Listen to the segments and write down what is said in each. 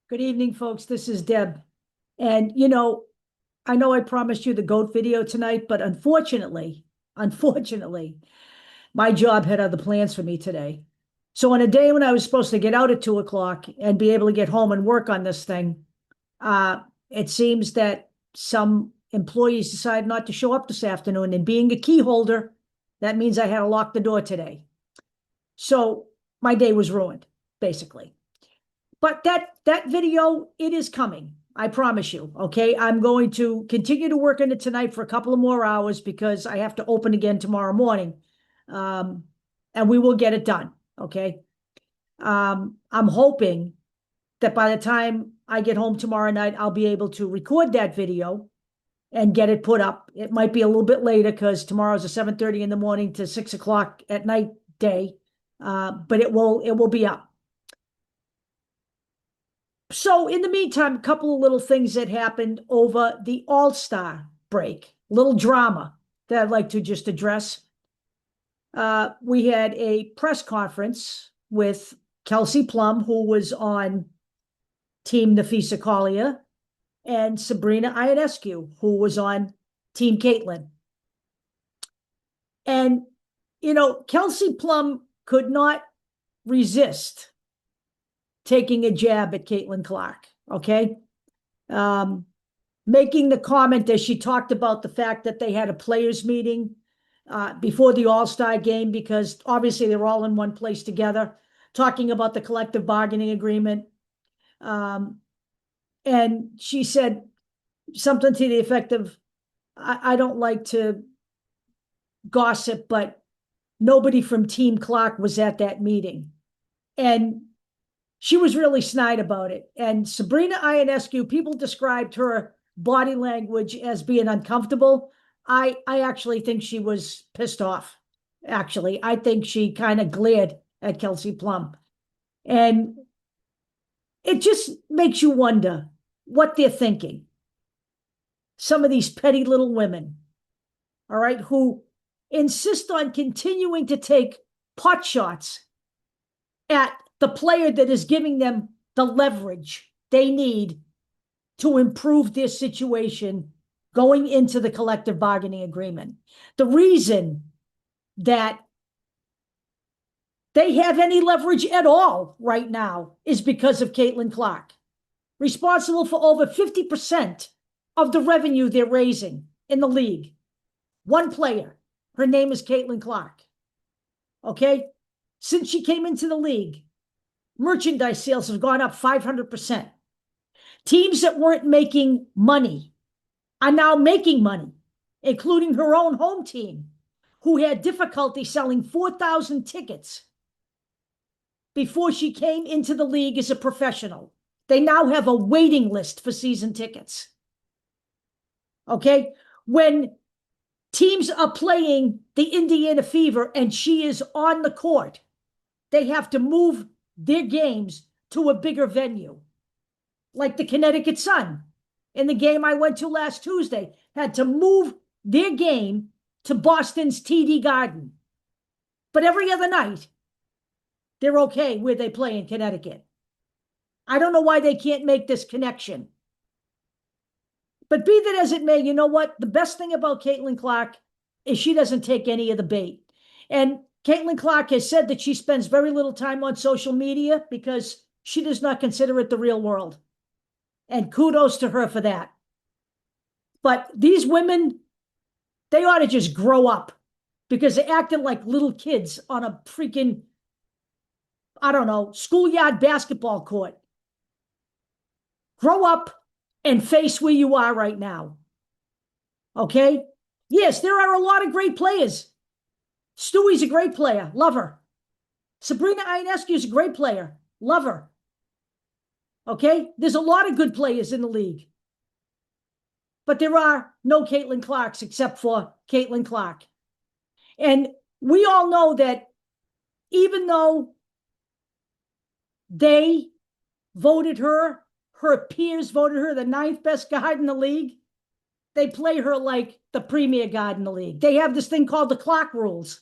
Good evening, folks. This is Deb. And, I know I promised you the goat video tonight, but unfortunately, my job had other plans for me today. So on a day when I was supposed to get out at 2 o'clock and be able to get home and work on this thing, it seems that some employees decided not to show up this afternoon. And being a key holder, that means I had to lock the door today. So my day was ruined, basically. But that video, it is coming. I promise you. Okay. I'm going to continue to work on it tonight for a couple of more hours because I have to open again tomorrow morning. And we will get it done. Okay. I'm hoping that by the time I get home tomorrow night, I'll be able to record that video and get it put up. It might be a little bit later because tomorrow's a 7:30 in the morning to 6 o'clock at night day. But it will be up. So in the meantime, a couple of little things that happened over the All-Star break, little drama that I'd like to just address. We had a press conference with Kelsey Plum, who was on Team Nafisa Collier, and Sabrina Ionescu, who was on Team Caitlyn. And, Kelsey Plum could not resist taking a jab at Caitlyn Clark, okay? Making the comment as she talked about the fact that they had a players meeting before the All-Star game, because obviously they were all in one place together, talking about the collective bargaining agreement. And she said something to the effect of, I don't like to gossip, but nobody from Team Clark was at that meeting. And she was really snide about it. And Sabrina Ionescu, people described her body language as being uncomfortable. I actually think she was pissed off. Actually, I think she kind of glared at Kelsey Plum. And it just makes you wonder what they're thinking. Some of these petty little women, all right, who insist on continuing to take pot shots at the player that is giving them the leverage they need to improve their situation going into the collective bargaining agreement. The reason that they have any leverage at all right now is because of Caitlyn Clark, responsible for over 50% of the revenue they're raising in the league. One player, her name is Caitlyn Clark. Okay? Since she came into the league, merchandise sales have gone up 500%. Teams that weren't making money are now making money, including her own home team, who had difficulty selling 4,000 tickets before she came into the league as a professional. They now have a waiting list for season tickets. Okay? When teams are playing the Indiana Fever and she is on the court, they have to move their games to a bigger venue. Like the Connecticut Sun in the game I went to last Tuesday, had to move their game to Boston's TD Garden. But every other night, they're okay where they play in Connecticut. I don't know why they can't make this connection. But be that as it may, you know what? The best thing about Caitlyn Clark is she doesn't take any of the bait. And Caitlyn Clark has said that she spends very little time on social media because she does not consider it the real world. And kudos to her for that. But these women, they ought to just grow up because they're acting like little kids on a freaking, I don't know, schoolyard basketball court. Grow up and face where you are right now. Okay? Yes, there are a lot of great players. Stewie's a great player. Love her. Sabrina Ionescu is a great player. Love her. Okay? There's a lot of good players in the league. But there are no Caitlyn Clarks except for Caitlyn Clark. And we all know that even though they voted her, her peers voted her the 9th best guard in the league, they play her like the premier guard in the league. They have this thing called the Clark rules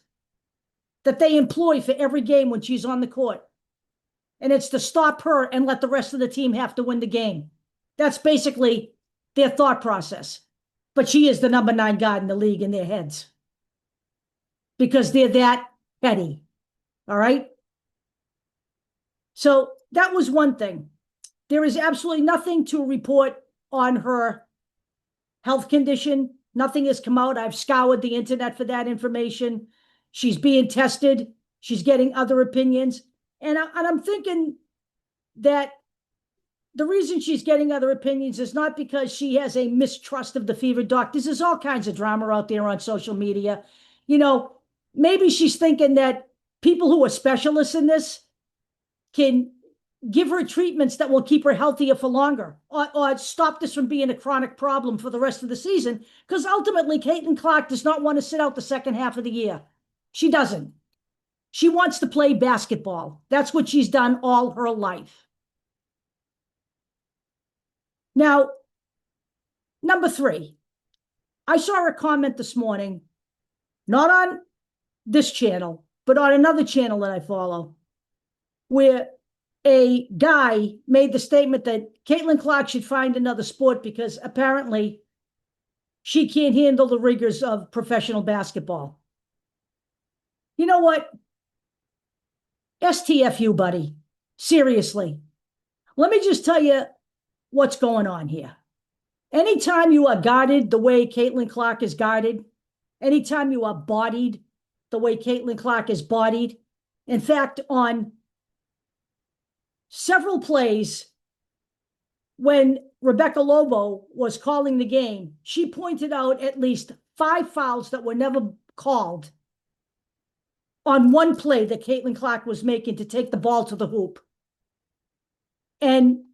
that they employ for every game when she's on the court. and it's to stop her and let the rest of the team have to win the game. That's basically their thought process. But she is the number 9 guard in the league in their heads because they're that petty. All right. So that was one thing. There is absolutely nothing to report on her health condition. Nothing has come out. I've scoured the internet for that information. She's being tested. She's getting other opinions. And I'm thinking that the reason she's getting other opinions is not because she has a mistrust of the fever doctors. There's all kinds of drama out there on social media. You know, maybe she's thinking that people who are specialists in this can give her treatments that will keep her healthier for longer, or stop this from being a chronic problem for the rest of the season. Because ultimately, Caitlyn Clark does not want to sit out the second half of the year. She doesn't. She wants to play basketball. That's what she's done all her life. Now, number 3, I saw a comment this morning, not on this channel, but on another channel that I follow, where a guy made the statement that Caitlyn Clark should find another sport because apparently she can't handle the rigors of professional basketball. You know what? STFU, buddy. Seriously. Let me just tell you what's going on here. Anytime you are guarded the way Caitlyn Clark is guarded, anytime you are bodied the way Caitlyn Clark is bodied, in fact, on several plays when Rebecca Lobo was calling the game, she pointed out at least 5 fouls that were never called on one play that Caitlyn Clark was making to take the ball to the hoop. And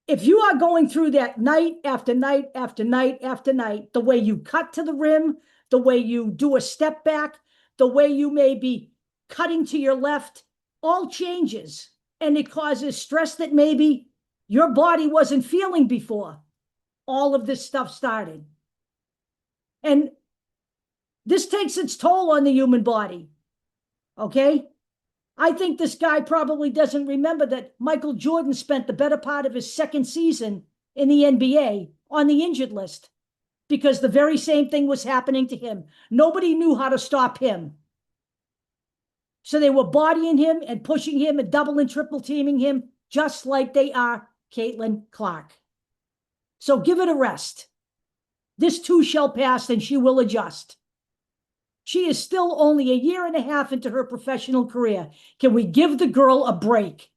if you are going through that night after night after night after night, the way you cut to the rim, the way you do a step back, the way you may be cutting to your left, all changes. And it causes stress that maybe your body wasn't feeling before all of this stuff started. And this takes its toll on the human body. Okay? I think this guy probably doesn't remember that Michael Jordan spent the better part of his second season in the NBA on the injured list because the very same thing was happening to him. Nobody knew how to stop him. So they were bodying him and pushing him and double and triple teaming him, just like they are Caitlyn Clark. So give it a rest. This too shall pass and she will adjust. She is still only a year and a half into her professional career. Can we give the girl a break?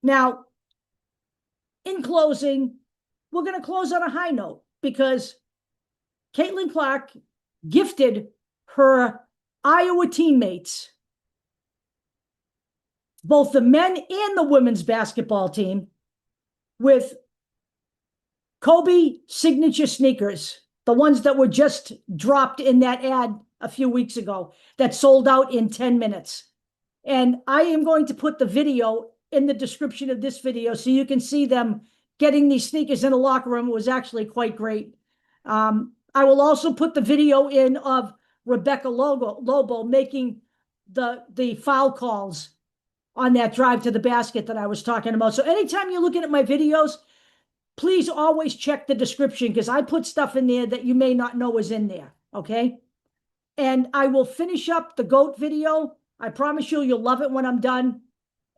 Now, in closing, we're going to close on a high note because Caitlyn Clark gifted her Iowa teammates, both the men and the women's basketball team, with Kobe signature sneakers, the ones that were just dropped in that ad a few weeks ago that sold out in 10 minutes. And I am going to put the video in the description of this video so you can see them getting these sneakers in the locker room. It was actually quite great. I will also put the video in of Rebecca Lobo making the foul calls on that drive to the basket that I was talking about. So anytime you're looking at my videos, please always check the description because I put stuff in there that you may not know is in there, okay? And I will finish up the GOAT video. I promise you, you'll love it when I'm done.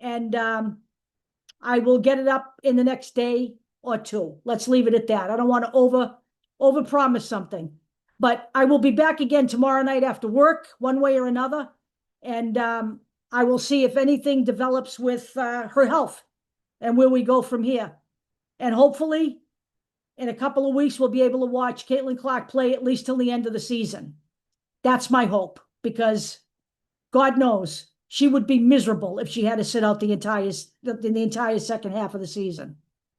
And I will get it up in the next day or 2. Let's leave it at that. I don't want to overpromise something. But I will be back again tomorrow night after work, one way or another. And I will see if anything develops with her health and where we go from here. And hopefully, in a couple of weeks, we'll be able to watch Caitlyn Clark play at least till the end of the season. That's my hope, because God knows she would be miserable if she had to sit out the entire second half of the season.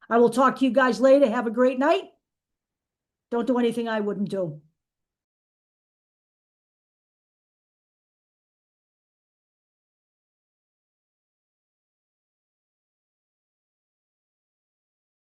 I will talk to you guys later. Have a great night. Don't do anything I wouldn't do.